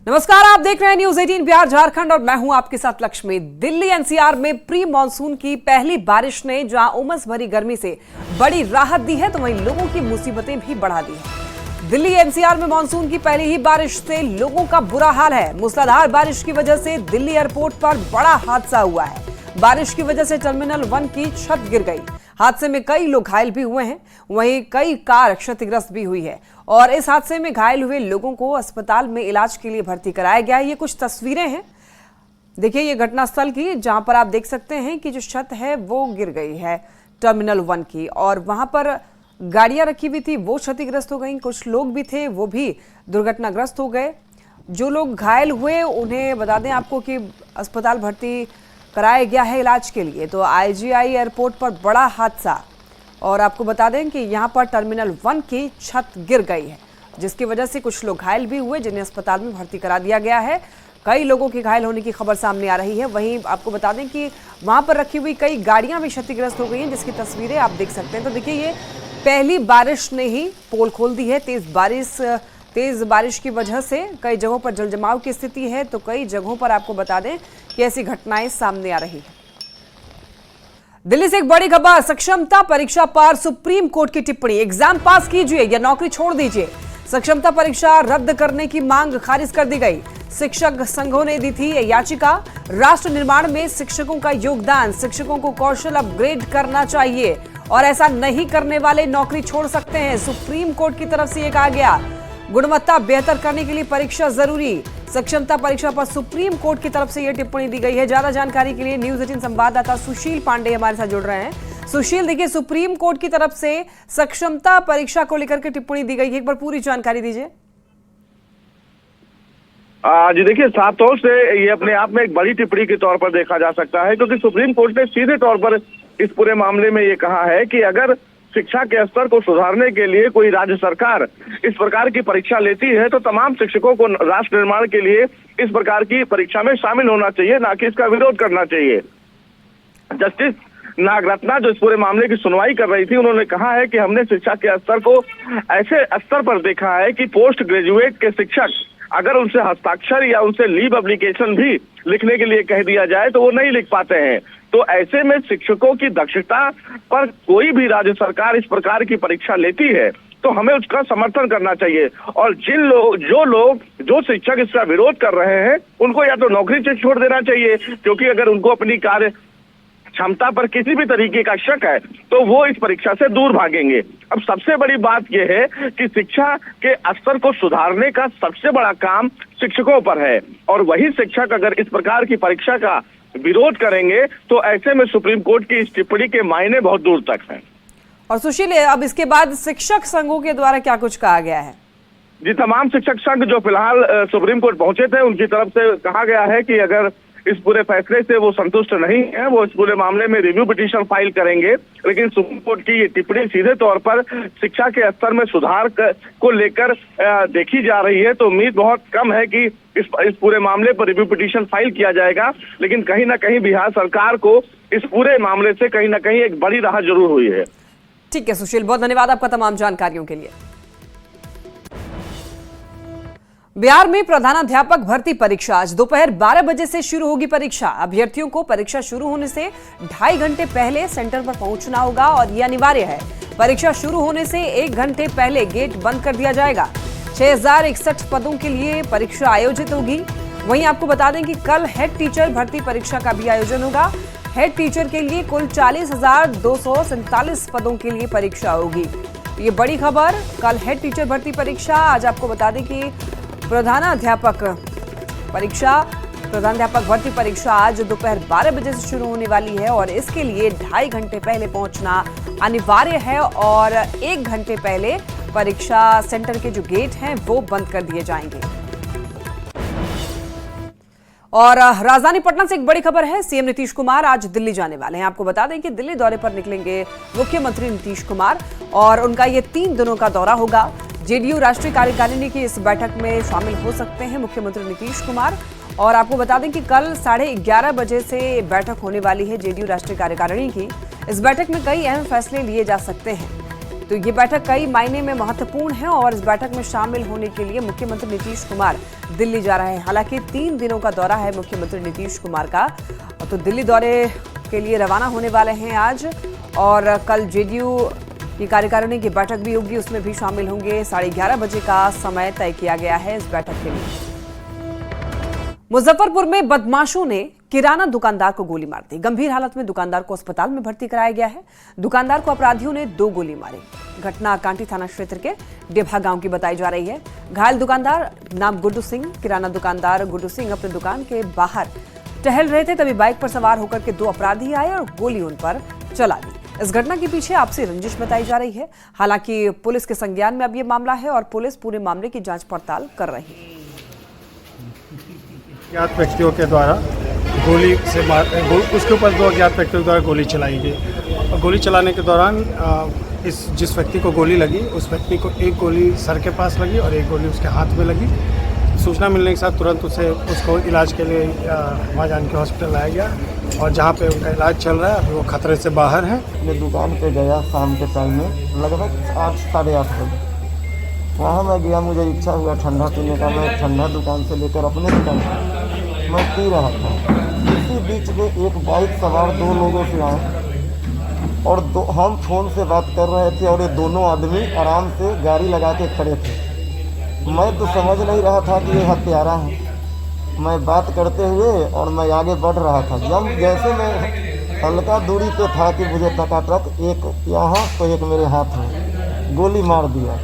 नमस्कार, आप देख रहे हैं न्यूज 18 बिहार झारखंड और मैं हूं आपके साथ लक्ष्मी। दिल्ली एनसीआर में प्री मॉनसून की पहली बारिश ने जहां उमस भरी गर्मी से बड़ी राहत दी है, तो वहीं लोगों की मुसीबतें भी बढ़ा दी है। दिल्ली एनसीआर में मॉनसून की पहली ही बारिश से लोगों का बुरा हाल है। मूसलाधार बारिश की वजह से दिल्ली एयरपोर्ट पर बड़ा हादसा हुआ है। बारिश की वजह से टर्मिनल 1 की छत गिर गई। हादसे में कई लोग घायल भी हुए हैं, वहीं कई कार क्षतिग्रस्त भी हुई है और इस हादसे में घायल हुए लोगों को अस्पताल में इलाज के लिए भर्ती कराया गया है। ये कुछ तस्वीरें हैं, देखिए ये घटनास्थल की, जहां पर आप देख सकते हैं कि जो छत है वो गिर गई है टर्मिनल 1 की और वहां पर गाड़ियां रखी हुई थी वो क्षतिग्रस्त हो गई। कुछ लोग भी थे वो भी दुर्घटनाग्रस्त हो गए। जो लोग घायल हुए उन्हें बता दें आपको कि अस्पताल भर्ती कराया गया है इलाज के लिए। तो आईजीआई एयरपोर्ट पर बड़ा हादसा और आपको बता दें कि यहां पर टर्मिनल 1 की छत गिर गई है, जिसकी वजह से कुछ लोग घायल भी हुए, जिन्हें अस्पताल में भर्ती करा दिया गया है। कई लोगों के घायल होने की खबर सामने आ रही है। वहीं आपको बता दें कि वहां पर रखी हुई कई गाड़ियां भी क्षतिग्रस्त हो गई हैं, जिसकी तस्वीरें आप देख सकते हैं। तो देखिए ये पहली बारिश ने ही पोल खोल दी है। तेज बारिश की वजह से कई जगहों पर जलजमाव की स्थिति है, तो कई जगहों पर आपको बता दें कि ऐसी घटनाएं सामने आ रही है। दिल्ली से एक बड़ी खबर, सक्षमता परीक्षा पर सुप्रीम कोर्ट की टिप्पणी। एग्जाम पास कीजिए या नौकरी छोड़ दीजिए। सक्षमता परीक्षा रद्द करने की मांग खारिज कर दी गई। शिक्षक संघों ने दी थी याचिका। राष्ट्र निर्माण में शिक्षकों का योगदान, शिक्षकों को कौशल अपग्रेड करना चाहिए और ऐसा नहीं करने वाले नौकरी छोड़ सकते हैं। सुप्रीम कोर्ट की तरफ से यह कहा गया। गुणवत्ता बेहतर करने के लिए परीक्षा जरूरी। सक्षमता परीक्षा पर सुप्रीम कोर्ट की तरफ से यह टिप्पणी दी गई है। ज्यादा जानकारी के लिए न्यूज 18 संवाददाता सुशील पांडे हमारे साथ जुड़ रहे हैं। सुशील, देखिए सुप्रीम कोर्ट की तरफ से सक्षमता परीक्षा को लेकर के टिप्पणी दी गई है, एक बार पूरी जानकारी दीजिए। जी देखिए, साफ तौर से ये अपने आप में एक बड़ी टिप्पणी के तौर पर देखा जा सकता है, क्योंकि सुप्रीम कोर्ट ने सीधे तौर पर इस पूरे मामले में ये कहा है कि अगर शिक्षा के स्तर को सुधारने के लिए कोई राज्य सरकार इस प्रकार की परीक्षा लेती है तो तमाम शिक्षकों को राष्ट्र निर्माण के लिए इस प्रकार की परीक्षा में शामिल होना चाहिए, ना कि इसका विरोध करना चाहिए। जस्टिस नागरत्ना जो इस पूरे मामले की सुनवाई कर रही थी, उन्होंने कहा है कि हमने शिक्षा के स्तर को ऐसे स्तर पर देखा है कि पोस्ट ग्रेजुएट के शिक्षक अगर उनसे हस्ताक्षर या उनसे लीव एप्लीकेशन भी लिखने के लिए कह दिया जाए तो वो नहीं लिख पाते हैं। तो ऐसे में शिक्षकों की दक्षता पर कोई भी राज्य सरकार इस प्रकार की परीक्षा लेती है तो हमें उसका समर्थन करना चाहिए। और जो शिक्षक इसका विरोध कर रहे हैं उनको या तो नौकरी से छोड़ देना चाहिए, क्योंकि अगर उनको अपनी कार्य क्षमता पर किसी भी तरीके का शक है तो वो इस परीक्षा से दूर भागेंगे। अब सबसे बड़ी बात यह है कि शिक्षा के स्तर को सुधारने का सबसे बड़ा काम शिक्षकों पर है और वही शिक्षक अगर इस प्रकार की परीक्षा का विरोध करेंगे तो ऐसे में सुप्रीम कोर्ट की इस टिप्पणी के मायने बहुत दूर तक हैं। और सुशील, अब इसके बाद शिक्षक संघों के द्वारा क्या कुछ कहा गया है? जी, तमाम शिक्षक संघ जो फिलहाल सुप्रीम कोर्ट पहुंचे थे उनकी तरफ से कहा गया है कि अगर इस पूरे फैसले से वो संतुष्ट नहीं है, वो इस पूरे मामले में रिव्यू पिटीशन फाइल करेंगे। लेकिन सुप्रीम कोर्ट की ये टिप्पणी सीधे तौर पर शिक्षा के स्तर में सुधार को लेकर देखी जा रही है, तो उम्मीद बहुत कम है कि इस पूरे मामले पर रिव्यू पिटीशन फाइल किया जाएगा। लेकिन कहीं ना कहीं बिहार सरकार को इस पूरे मामले से कहीं ना कहीं एक बड़ी राहत जरूर हुई है। ठीक है सुशील, बहुत धन्यवाद आपका तमाम जानकारियों के लिए। बिहार में प्रधानाध्यापक भर्ती परीक्षा आज दोपहर 12 बजे से शुरू होगी परीक्षा। अभ्यर्थियों को परीक्षा शुरू होने से 2.5 घंटे पहले सेंटर पर पहुंचना होगा और यह अनिवार्य है। परीक्षा शुरू होने से 1 घंटे पहले गेट बंद कर दिया जाएगा। 6061 पदों के लिए परीक्षा आयोजित होगी। वहीं आपको बता दें कि कल हेड टीचर भर्ती परीक्षा का भी आयोजन होगा। हेड टीचर के लिए कुल 40,247 पदों के लिए परीक्षा होगी। ये बड़ी खबर, कल हेड टीचर भर्ती परीक्षा। आज आपको बता दें कि प्रधानाध्यापक भर्ती परीक्षा आज दोपहर 12 बजे से शुरू होने वाली है और इसके लिए 2.5 घंटे पहले पहुंचना अनिवार्य है और 1 घंटे पहले परीक्षा सेंटर के जो गेट हैं वो बंद कर दिए जाएंगे। और राजधानी पटना से एक बड़ी खबर है, सीएम नीतीश कुमार आज दिल्ली जाने वाले हैं। आपको बता दें कि दिल्ली दौरे पर निकलेंगे मुख्यमंत्री नीतीश कुमार और उनका ये 3 दिनों का दौरा होगा। जेडीयू राष्ट्रीय कार्यकारिणी की इस बैठक में शामिल हो सकते हैं मुख्यमंत्री नीतीश कुमार। और आपको बता दें कि कल 11:30 बजे से बैठक होने वाली है जेडीयू राष्ट्रीय कार्यकारिणी की। इस बैठक में कई अहम फैसले लिए जा सकते हैं। तो ये बैठक कई मायने में महत्वपूर्ण है और इस बैठक में शामिल होने के लिए मुख्यमंत्री नीतीश कुमार दिल्ली जा रहे हैं। हालांकि 3 दिनों का दौरा है मुख्यमंत्री नीतीश कुमार का, तो दिल्ली दौरे के लिए रवाना होने वाले हैं आज। और कल जेडीयू की कार्यकारिणी की बैठक भी होगी, उसमें भी शामिल होंगे। 11:30 बजे का समय तय किया गया है इस बैठक के लिए। मुजफ्फरपुर में बदमाशों ने किराना दुकानदार को गोली मार दी। गंभीर हालत में दुकानदार को अस्पताल में भर्ती कराया गया है। दुकानदार को अपराधियों ने 2 गोली मारी। घटना कांटी थाना क्षेत्र के डेभा गांव की बताई जा रही है। घायल दुकानदार नाम गुड्डू सिंह। किराना दुकानदार गुड्डू सिंह अपने दुकान के बाहर टहल रहे थे, तभी बाइक पर सवार होकर के 2 अपराधी आए और गोली उन पर चला दी। इस घटना के पीछे आपसी रंजिश बताई जा रही है। हालांकि पुलिस के संज्ञान में अब ये मामला है और पुलिस पूरे मामले की जांच पड़ताल कर रही है। अज्ञात व्यक्तियों के द्वारा गोली से उसके ऊपर 2 अज्ञात व्यक्तियों द्वारा गोली चलाई गई। और गोली चलाने के दौरान जिस व्यक्ति को गोली लगी उस व्यक्ति को एक गोली सर के पास लगी और एक गोली उसके हाथ में लगी। सूचना मिलने के साथ तुरंत उसको इलाज के लिए माँ जानकी हॉस्पिटल लाया गया और जहाँ पे उनका इलाज चल रहा है, अभी वो खतरे से बाहर हैं। मैं दुकान पे गया शाम के टाइम में लगभग 8 साढ़े 8 बजे। वहाँ मैं गया, मुझे इच्छा हुआ ठंडा पीने का। मैं ठंडा दुकान से लेकर अपने दुकान से मैं पी रहा था। इसी बीच में एक बाइक सवार 2 लोगों से आए और हम फ़ोन से बात कर रहे थे और ये दोनों आदमी आराम से गाड़ी लगा के खड़े थे। मैं तो समझ नहीं रहा था कि ये हत्यारा है। मैं बात करते हुए और मैं आगे बढ़ रहा था। जब जैसे मैं हल्का दूरी पे था कि मुझे टकाटक एक यहाँ तो एक मेरे हाथ में गोली मार दिया।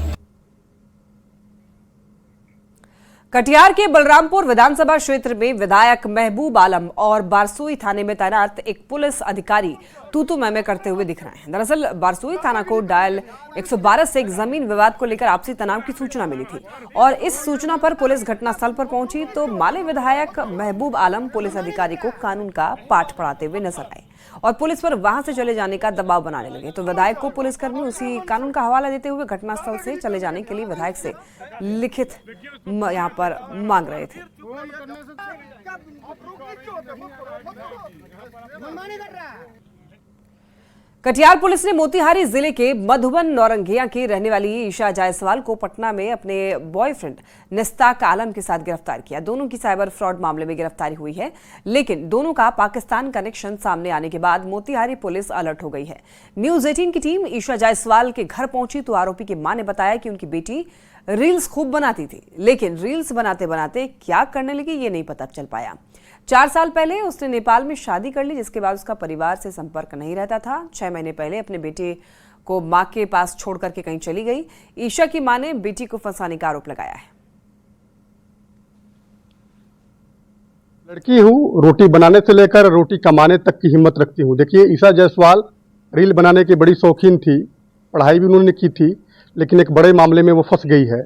कटिहार के बलरामपुर विधानसभा क्षेत्र में विधायक महबूब आलम और बारसोई थाने में तैनात एक पुलिस अधिकारी तू मैं करते हुए दिख रहे हैं। दरअसल बारसोई थाना को डायल 112 से एक जमीन विवाद को लेकर आपसी तनाव की सूचना मिली थी और इस सूचना पर पुलिस घटनास्थल पर पहुंची तो माले विधायक महबूब आलम पुलिस अधिकारी को कानून का पाठ पढ़ाते हुए नजर आए और पुलिस पर वहां से चले जाने का दबाव बनाने लगे। तो विधायक को पुलिसकर्मी उसी कानून का हवाला देते हुए घटनास्थल से चले जाने के लिए विधायक से लिखित यहाँ पर मांग रहे थे। कटिहार पुलिस ने मोतिहारी जिले के मधुबन नौरंगिया की रहने वाली ईशा जायसवाल को पटना में अपने बॉयफ्रेंड निस्ताक आलम के साथ गिरफ्तार किया। दोनों की साइबर फ्रॉड मामले में गिरफ्तारी हुई है, लेकिन दोनों का पाकिस्तान कनेक्शन सामने आने के बाद मोतिहारी पुलिस अलर्ट हो गई है। न्यूज 18 की टीम ईशा जायसवाल के घर पहुंची तो आरोपी की मां ने बताया कि उनकी बेटी रील्स खूब बनाती थी, लेकिन रील्स बनाते बनाते क्या करने लगी ये नहीं पता चल पाया। 4 साल पहले उसने नेपाल में शादी कर ली, जिसके बाद उसका परिवार से संपर्क नहीं रहता था। 6 महीने पहले अपने बेटे को मां के पास छोड़ करके कहीं चली गई। ईशा की मां ने बेटी को फंसाने का आरोप लगाया है। लड़की हूँ, रोटी बनाने से लेकर रोटी कमाने तक की हिम्मत रखती हूँ। देखिए, ईशा जायसवाल रील बनाने की बड़ी शौकीन थी, पढ़ाई भी उन्होंने की थी, लेकिन एक बड़े मामले में वो फंस गई है।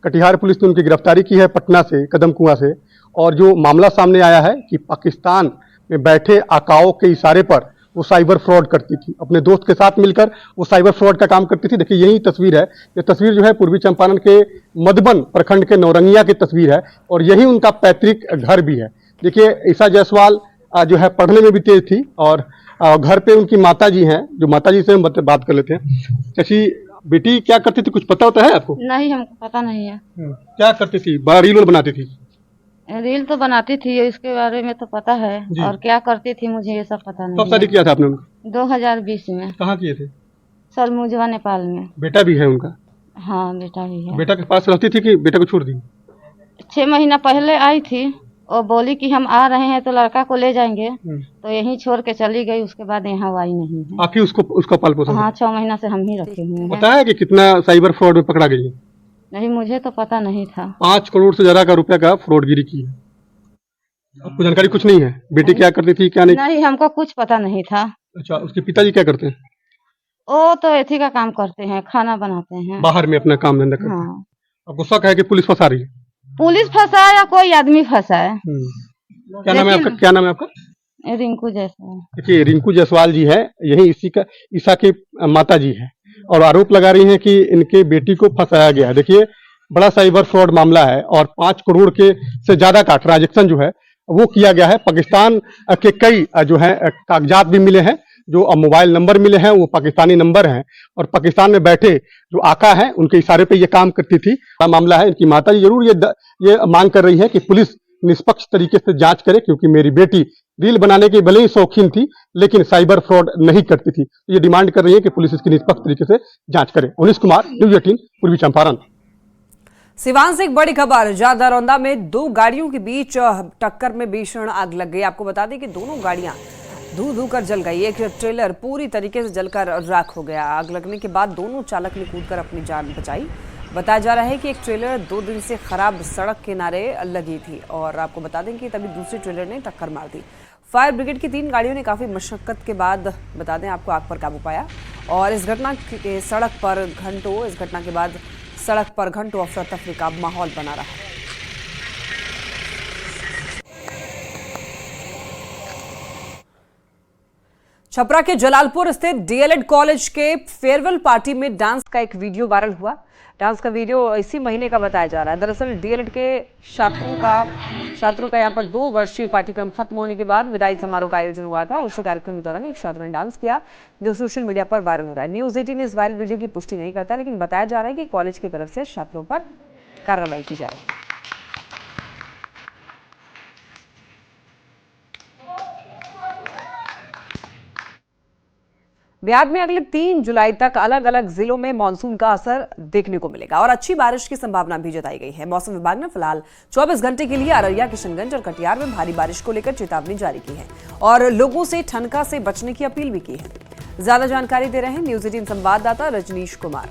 कटिहार पुलिस ने उनकी गिरफ्तारी की है पटना से, कदम कुआं से। और जो मामला सामने आया है कि पाकिस्तान में बैठे आकाओं के इशारे पर वो साइबर फ्रॉड करती थी। अपने दोस्त के साथ मिलकर वो साइबर फ्रॉड का काम करती थी। देखिए, यही तस्वीर है। ये तस्वीर जो है पूर्वी चंपारण के मधुबन प्रखंड के नौरंगिया की तस्वीर है और यही उनका पैतृक घर भी है। देखिए, ईशा जायसवाल जो है पढ़ने में भी तेज थी और घर पे उनकी माता जी हैं, जो माता जी से हम बात कर लेते हैं। चाची, बेटी क्या करती थी, कुछ पता होता है आपको? नहीं, हमको पता नहीं है। क्या करती थी? रील बनाती थी? रील तो बनाती थी, इसके बारे में तो पता है, और क्या करती थी मुझे ये सब पता नहीं। कब शादी किया था आपने उनका? 2020 में। कहाँ किए थे? सरमुजवा, नेपाल में। बेटा भी है उनका? हाँ, बेटा भी है। बेटा के पास रहती थी कि बेटा को छोड़ दी? 6 महीना पहले आई थी और बोली कि हम आ रहे हैं तो लड़का को ले जाएंगे, तो यहीं छोड़ के चली गई। उसके बाद यहाँ आई नहीं है। आप ही उसका पाल पोषण? हाँ, 6 महीना से हम ही रखे हुए हैं। पता है कि कितना साइबर फ्रॉड में पकड़ा गई है? नहीं, मुझे तो पता नहीं था। 5 करोड़ से ज्यादा का रुपया का फ्रॉडगिरी की है। आपको जानकारी कुछ नहीं है? बेटी क्या करती थी, क्या नहीं? नहीं, हमको कुछ पता नहीं था। अच्छा, उसके पिताजी क्या करते हैं? वो तो एथी का काम करते हैं, खाना बनाते हैं, बाहर में अपना काम धंधा करते हैं। हाँ। आपको शक है कि पुलिस फंसा रही है? पुलिस फंसा या कोई आदमी फंसा है। क्या नाम है आपका? क्या नाम है आपका? रिंकू जायसवाल। देखिए, रिंकू जायसवाल जी है, यही ईशा की माता जी है और आरोप लगा रही हैं कि इनके बेटी को फंसाया गया है। देखिए, बड़ा साइबर फ्रॉड मामला है और 5 करोड़ के से ज्यादा का ट्रांजैक्शन जो है वो किया गया है। पाकिस्तान के कई जो है कागजात भी मिले हैं जो मोबाइल नंबर मिले हैं वो पाकिस्तानी नंबर हैं और पाकिस्तान में बैठे जो आका हैं उनके इशारे पे ये काम करती थी। बड़ा मामला है। इनकी माता जी जरूर ये मांग कर रही है कि पुलिस निष्पक्ष तरीके से जांच करे, क्योंकि मेरी बेटी रील बनाने की भले ही शौकीन थी लेकिन साइबर फ्रॉड नहीं करती थी। ये डिमांड कर रही है कि पुलिस इसकी निष्पक्ष तरीके से जांच करे। उनिश कुमार, न्यूज़ 18, पूर्वी चंपारण। सिवान से एक बड़ी खबर, जादरौंदा में दो गाड़ियों के बीच टक्कर में भीषण आग लग गई। आपको बता दें कि दोनों गाड़ियां धू कर जल गई। एक ट्रेलर पूरी तरीके से जलकर राख हो गया। आग लगने के बाद दोनों चालक ने कूदकर अपनी जान बचाई। बताया जा रहा है कि एक ट्रेलर 2 दिन से खराब सड़क किनारे लगी थी और आपको बता दें कि तभी दूसरे ट्रेलर ने टक्कर मार दी। फायर ब्रिगेड की 3 गाड़ियों ने काफी मशक्कत के बाद बता दें आपको आग पर काबू पाया और इस घटना के बाद सड़क पर घंटों अफरा तफरी का माहौल बना रहा। छपरा के जलालपुर स्थित डीएलएड कॉलेज के फेयरवेल पार्टी में डांस का एक वीडियो वायरल हुआ। डांस का वीडियो इसी महीने का बताया जा रहा है। दरअसल डीएलएड के छात्रों का यहाँ पर 2 वर्षीय पाठ्यक्रम खत्म होने के बाद विदाई समारोह का आयोजन हुआ था। उस कार्यक्रम के दौरान एक छात्र ने डांस किया जो सोशल मीडिया पर वायरल हो रहा है। न्यूज़ 18 इस वायरल वीडियो की पुष्टि नहीं करता, लेकिन बताया जा रहा है कि कॉलेज की तरफ से छात्रों पर कार्रवाई की जाए। बिहार में अगले 3 जुलाई तक अलग अलग जिलों में मानसून का असर देखने को मिलेगा और अच्छी बारिश की संभावना भी जताई गई है। मौसम विभाग ने फिलहाल 24 घंटे के लिए अररिया, किशनगंज और कटिहार में भारी बारिश को लेकर चेतावनी जारी की है और लोगों से ठनका से बचने की अपील भी की है। ज्यादा जानकारी दे रहे हैं न्यूज़ 18 संवाददाता रजनीश कुमार।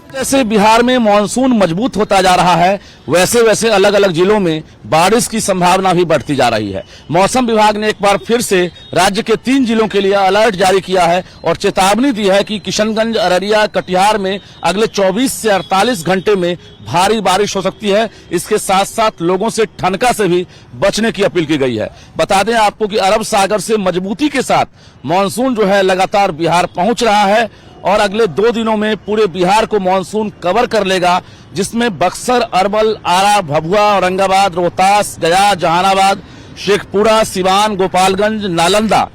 जैसे बिहार में मानसून मजबूत होता जा रहा है, वैसे वैसे अलग अलग जिलों में बारिश की संभावना भी बढ़ती जा रही है। मौसम विभाग ने एक बार फिर से राज्य के 3 जिलों के लिए अलर्ट जारी किया है और चेतावनी दी है कि किशनगंज, अररिया, कटिहार में अगले 24 से 48 घंटे में भारी बारिश हो सकती है। इसके साथ साथ लोगों से ठनका से भी बचने की अपील की गई है। बता दें आपको कि अरब सागर से मजबूती के साथ मानसून जो है लगातार बिहार पहुंच रहा है और अगले 2 दिनों में पूरे बिहार को मानसून कवर कर लेगा, जिसमें बक्सर, अरवल, आरा, भभुआ, औरंगाबाद, रोहतास, गया, जहानाबाद, शेखपुरा, सिवान, गोपालगंज, नालंदा,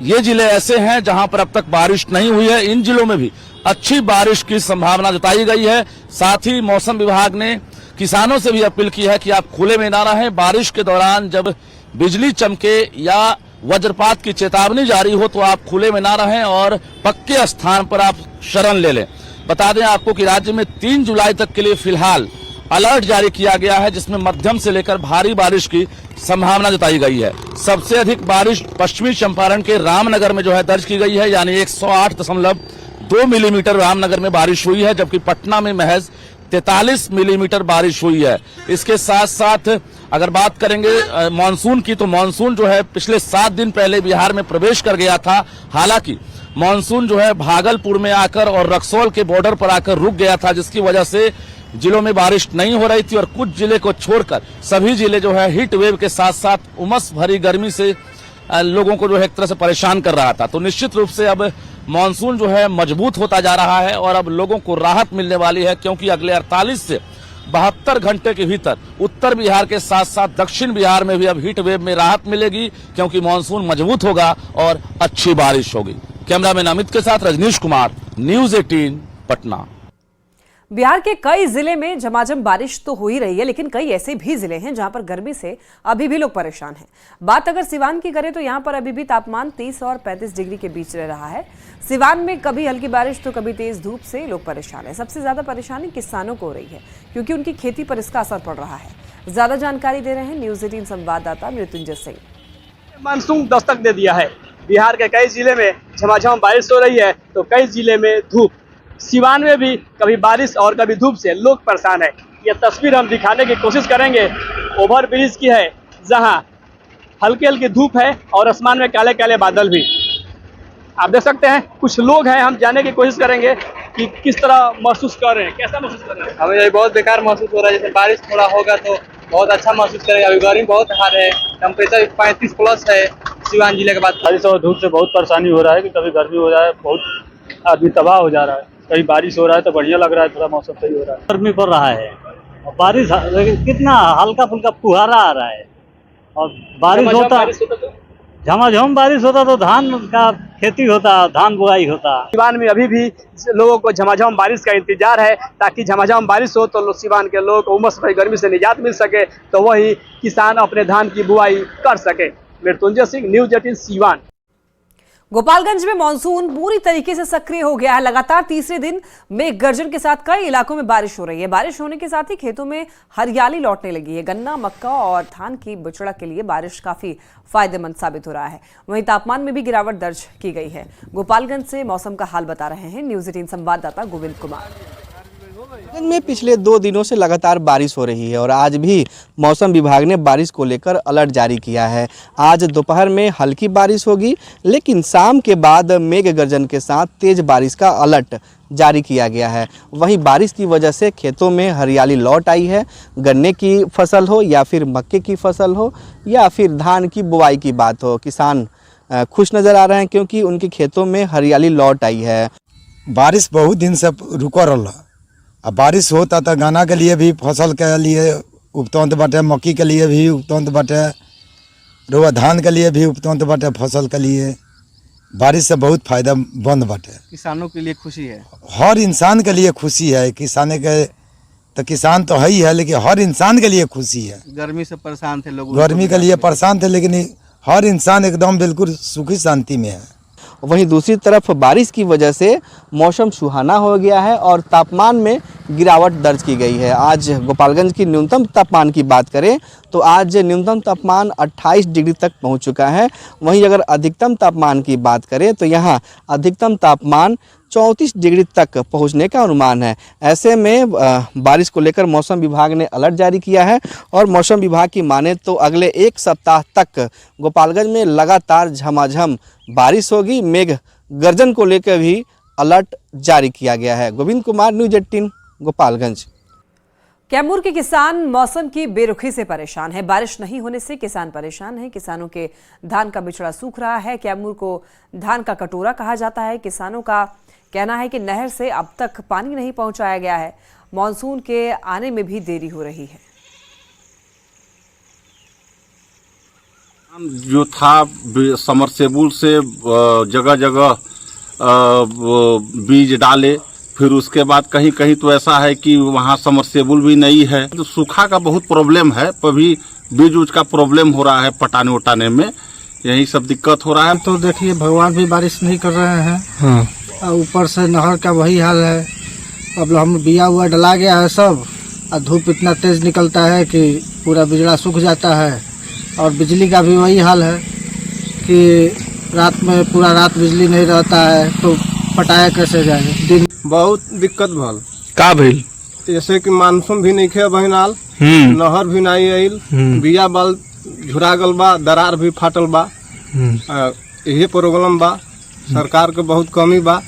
ये जिले ऐसे हैं जहां पर अब तक बारिश नहीं हुई है। इन जिलों में भी अच्छी बारिश की संभावना जताई गई है। साथ ही मौसम विभाग ने किसानों से भी अपील की है कि आप खुले में ना रहें। बारिश के दौरान जब बिजली चमके या वज्रपात की चेतावनी जारी हो तो आप खुले में ना रहें और पक्के स्थान पर आप शरण ले लें। बता दें आपको कि राज्य में 3 जुलाई तक के लिए फिलहाल अलर्ट जारी किया गया है, जिसमें मध्यम से लेकर भारी बारिश की संभावना जताई गई है। सबसे अधिक बारिश पश्चिमी चंपारण के रामनगर में जो है दर्ज की गई है, यानी 108.2 मिलीमीटर रामनगर में बारिश हुई है, जबकि पटना में महज 43 मिलीमीटर बारिश हुई है। इसके साथ साथ अगर बात करेंगे मानसून की, तो मानसून जो है पिछले 7 दिन पहले बिहार में प्रवेश कर गया था। हालांकि मानसून जो है भागलपुर में आकर और रक्सौल के बॉर्डर पर आकर रुक गया था, जिसकी वजह से जिलों में बारिश नहीं हो रही थी और कुछ जिले को छोड़कर सभी जिले जो है हीट वेव के साथ साथ उमस भरी गर्मी से लोगों को जो है एक तरह से परेशान कर रहा था। तो निश्चित रूप से अब मानसून जो है मजबूत होता जा रहा है और अब लोगों को राहत मिलने वाली है, क्योंकि अगले 48 से 72 घंटे के भीतर उत्तर बिहार के साथ साथ दक्षिण बिहार में भी अब हीट वेव में राहत मिलेगी, क्योंकि मानसून मजबूत होगा और अच्छी बारिश होगी। कैमरामैन अमित के साथ रजनीश कुमार, न्यूज़ 18 पटना। बिहार के कई जिले में झमाझम बारिश तो हो ही रही है, लेकिन कई ऐसे भी जिले हैं जहां पर गर्मी से अभी भी लोग परेशान हैं। बात अगर सिवान की करें तो यहां पर अभी भी तापमान 30 और 35 डिग्री के बीच रह रहा है। सिवान में कभी हल्की बारिश तो कभी तेज धूप से लोग परेशान हैं। सबसे ज्यादा परेशानी किसानों को हो रही है, क्योंकि उनकी खेती पर इसका असर पड़ रहा है। ज्यादा जानकारी दे रहे हैं न्यूज़ 18 संवाददाता मृत्युंजय सिंह। मानसून दस्तक दे दिया है। बिहार के कई जिले में झमाझम बारिश हो रही है तो कई जिले में धूप। सिवान में भी कभी बारिश और कभी धूप से लोग परेशान है। यह तस्वीर हम दिखाने की कोशिश करेंगे ओवर ब्रिज की है, जहां हल्की हल्की धूप है और आसमान में काले काले बादल भी आप देख सकते हैं। कुछ लोग हैं, हम जानने की कोशिश करेंगे कि किस तरह महसूस कर रहे हैं, कैसा महसूस कर रहे हैं। हमें ये बहुत बेकार महसूस हो रहा है। जैसे बारिश थोड़ा होगा तो बहुत अच्छा महसूस करेगा। अभी गर्मी बहुत हार्ड है, टेम्परेचर 35 प्लस है सिवान जिले के बाद। बारिश और धूप से बहुत परेशानी हो रहा है कि कभी गर्मी हो रहा है, बहुत आदमी तबाह हो जा रहा है। कहीं बारिश हो रहा है तो बढ़िया लग रहा है, थोड़ा मौसम सही हो रहा है। गर्मी पड़ रहा है और बारिश कितना हल्का फुल्का फुहारा आ रहा है और बारिश होता झमाझम बारिश होता तो धान का खेती होता, धान बुआई होता। सिवान में अभी भी लोगों को झमाझम बारिश का इंतजार है, ताकि झमाझम बारिश हो तो सिवान के लोगों को उमस भरी गर्मी से निजात मिल सके, तो वही किसान अपने धान की बुआई कर सके। मृत्युंजय सिंह, न्यूज़ 18 सिवान। गोपालगंज में मानसून पूरी तरीके से सक्रिय हो गया है। लगातार तीसरे दिन मेघ गर्जन के साथ कई इलाकों में बारिश हो रही है। बारिश होने के साथ ही खेतों में हरियाली लौटने लगी है। गन्ना, मक्का और धान की बिचड़ा के लिए बारिश काफी फायदेमंद साबित हो रहा है। वहीं तापमान में भी गिरावट दर्ज की गई है। गोपालगंज से मौसम का हाल बता रहे हैं न्यूज़ 18 संवाददाता गोविंद कुमार। में पिछले 2 दिनों से लगातार बारिश हो रही है और आज भी मौसम विभाग ने बारिश को लेकर अलर्ट जारी किया है। आज दोपहर में हल्की बारिश होगी, लेकिन शाम के बाद मेघ गर्जन के साथ तेज बारिश का अलर्ट जारी किया गया है। वहीं बारिश की वजह से खेतों में हरियाली लौट आई है। गन्ने की फसल हो या फिर मक्के की फसल हो या फिर धान की बुआई की बात हो, किसान खुश नज़र आ रहे हैं क्योंकि उनके खेतों में हरियाली लौट आई है। बारिश बहुत दिन से रुका रहा। अब बारिश होता तो गन्ना के लिए भी फसल के लिए उपतंत बाटे, मक्की के लिए भी उपतंत बाटे, रुआ धान के लिए भी उपतंत बाटे, फसल के लिए बारिश से बहुत फायदेमंद बाटे। किसानों के लिए खुशी है, हर इंसान के लिए खुशी है। किसान के तो किसान तो है ही है, लेकिन हर इंसान के लिए खुशी है। गर्मी से परेशान थे लोग, गर्मी के लिए परेशान थे, लेकिन हर इंसान एकदम बिल्कुल सुखी शांति में है। वहीं दूसरी तरफ बारिश की वजह से मौसम सुहाना हो गया है और तापमान में गिरावट दर्ज की गई है। आज गोपालगंज की न्यूनतम तापमान की बात करें तो आज न्यूनतम तापमान 28 डिग्री तक पहुंच चुका है। वहीं अगर अधिकतम तापमान की बात करें तो यहां अधिकतम तापमान 34 डिग्री तक पहुंचने का अनुमान है। ऐसे में बारिश को लेकर मौसम विभाग ने अलर्ट जारी किया है और मौसम विभाग की माने तो अगले 1 सप्ताह तक गोपालगंज में लगातार झमाझम बारिश होगी। मेघ गर्जन को लेकर भी अलर्ट जारी किया गया है। गोविंद कुमार, न्यूज़ 18 गोपालगंज। कैमूर के किसान मौसम की बेरुखी से परेशान है। बारिश नहीं होने से किसान परेशान हैं। किसानों के धान का बिचड़ा सूख रहा है। कैमूर को धान का कटोरा कहा जाता है। किसानों का कहना है कि नहर से अब तक पानी नहीं पहुंचाया गया है। मानसून के आने में भी देरी हो रही है। जो था समरसेबुल से जगह जगह बीज डाले, फिर उसके बाद कहीं कहीं तो ऐसा है कि वहाँ समरसेबुल भी नहीं है। तो सूखा का बहुत प्रॉब्लम है, कभी बीज उज का प्रॉब्लम हो रहा है पटाने उटाने में, यही सब दिक्कत हो रहा है। तो देखिए भगवान भी बारिश नहीं कर रहे हैं। हाँ। ऊपर से नहर का वही हाल है। अब हम बिया हुआ डला गया है सब, और धूप इतना तेज निकलता है कि पूरा बिजड़ा सूख जाता है। और बिजली का भी वही हाल है कि रात में पूरा रात बिजली नहीं रहता है, तो पटाया कैसे जाए। दिन बहुत दिक्कत भल का भइल, जैसे कि मानसून भी नहीं खे बहिनाल, नहर भी नहीं आइल, बिया बाल झुरा गल बा, दरार भी फाटल बा। यही प्रॉब्लम बा, सरकार के बहुत कमी बा।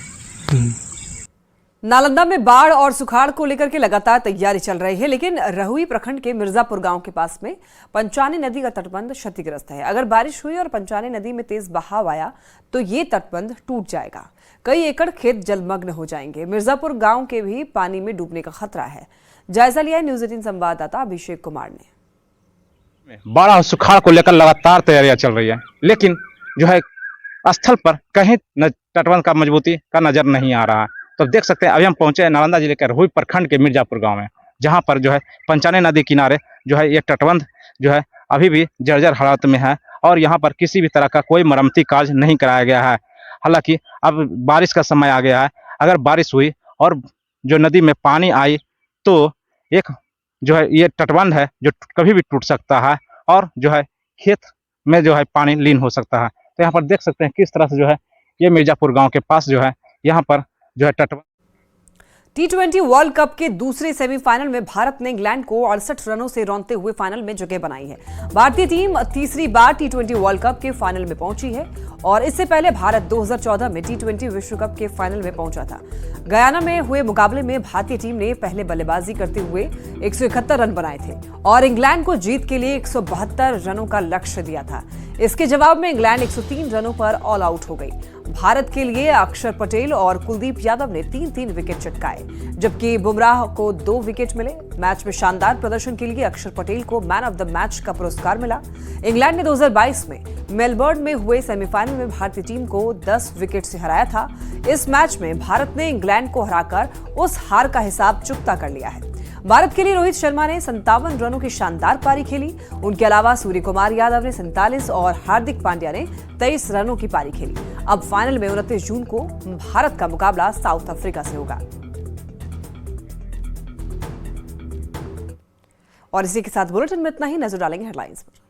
नालंदा में बाढ़ और सुखाड़ को लेकर के लगातार तैयारी चल रही है, लेकिन रहुई प्रखंड के मिर्जापुर गांव के पास में पंचानी नदी का तटबंध क्षतिग्रस्त है। अगर बारिश हुई और पंचानी नदी में तेज बहाव आया तो ये तटबंध टूट जाएगा। कई एकड़ खेत जलमग्न हो जाएंगे। मिर्जापुर गांव के भी पानी में डूबने का खतरा है। जायजा लिया न्यूज़ 18 संवाददाता अभिषेक कुमार ने। बाढ़ और सुखाड़ को लेकर लगातार तैयारियां चल रही है, लेकिन जो है स्थल पर कहीं तटबंध का मजबूती का नजर नहीं आ रहा है। तो देख सकते हैं अभी हम पहुंचे हैं नालंदा जिले के रहुई प्रखंड के मिर्जापुर गांव में, जहां पर जो है पंचानी नदी किनारे जो है ये तटबंध जो है अभी भी जर्जर हालत में है और यहां पर किसी भी तरह का कोई मरम्मती कार्य नहीं कराया गया है। हालांकि अब बारिश का समय आ गया है। अगर बारिश हुई और जो नदी में पानी आई तो एक जो है ये तटबंध है जो कभी भी टूट सकता है और जो है खेत में जो है पानी लीन हो सकता है। तो यहाँ पर देख सकते हैं किस तरह से जो है ये मिर्जापुर गांव के पास जो है यहाँ पर जो है तटबंध। T20 वर्ल्ड कप के दूसरे सेमीफाइनल में भारत ने इंग्लैंड को 68 रनों से रौंदते हुए फाइनल में जगह बनाई है। भारतीय टीम तीसरी बार T20 वर्ल्ड कप के फाइनल में पहुंची है और इससे पहले भारत 2014 में T20 विश्व कप के फाइनल में पहुंचा था। गयाना में हुए मुकाबले में भारतीय टीम ने पहले बल्लेबाजी करते हुए 171 रन बनाए थे और इंग्लैंड को जीत के लिए 172 रनों का लक्ष्य दिया था। इसके जवाब में इंग्लैंड 103 रनों पर ऑल आउट हो गई। भारत के लिए अक्षर पटेल और कुलदीप यादव ने 3-3 विकेट चटकाए, जबकि बुमराह को 2 विकेट मिले। मैच में शानदार प्रदर्शन के लिए अक्षर पटेल को मैन ऑफ द मैच का पुरस्कार मिला। इंग्लैंड ने 2022 में मेलबर्न में हुए सेमीफाइनल में भारतीय टीम को 10 विकेट से हराया था। इस मैच में भारत ने इंग्लैंड को हराकर उस हार का हिसाब चुकता कर लिया है। भारत के लिए रोहित शर्मा ने 57 रनों की शानदार पारी खेली। उनके अलावा सूर्य कुमार यादव ने 47 और हार्दिक पांड्या ने 23 रनों की पारी खेली। अब फाइनल में 29 जून को भारत का मुकाबला साउथ अफ्रीका से होगा। और इसी के साथ बुलेटिन में इतना ही। नजर डालेंगे हेडलाइंस पर।